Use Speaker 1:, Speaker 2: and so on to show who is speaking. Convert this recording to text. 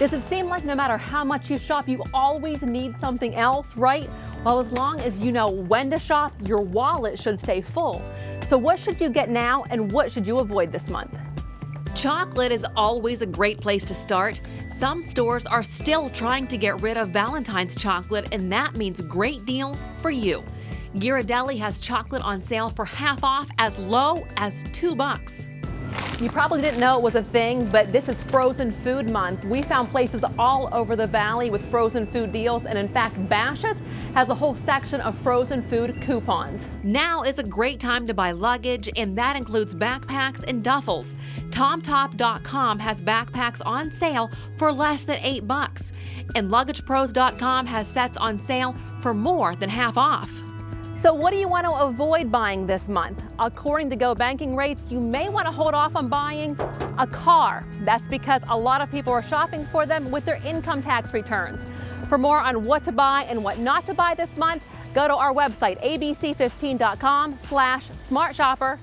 Speaker 1: Does it seem like no matter how much you shop, you always need something else, right? Well, as long as you know when to shop, your wallet should stay full. So what should you get now and what should you avoid this month?
Speaker 2: Chocolate is always a great place to start. Some stores are still trying to get rid of Valentine's chocolate, and that means great deals for you. Ghirardelli has chocolate on sale for half off, as low as $2.
Speaker 1: You probably didn't know it was a thing, but this is Frozen Food Month. We found places all over the valley with frozen food deals, and in fact, Bashas' has a whole section of frozen food coupons.
Speaker 2: Now is a great time to buy luggage, and that includes backpacks and duffels. TomTop.com has backpacks on sale for less than $8, and LuggagePros.com has sets on sale for more than half off.
Speaker 1: So what do you want to avoid buying this month? According to Go Banking rates, you may want to hold off on buying a car. That's because a lot of people are shopping for them with their income tax returns. For more on what to buy and what not to buy this month, go to our website, abc15.com/smartshopper.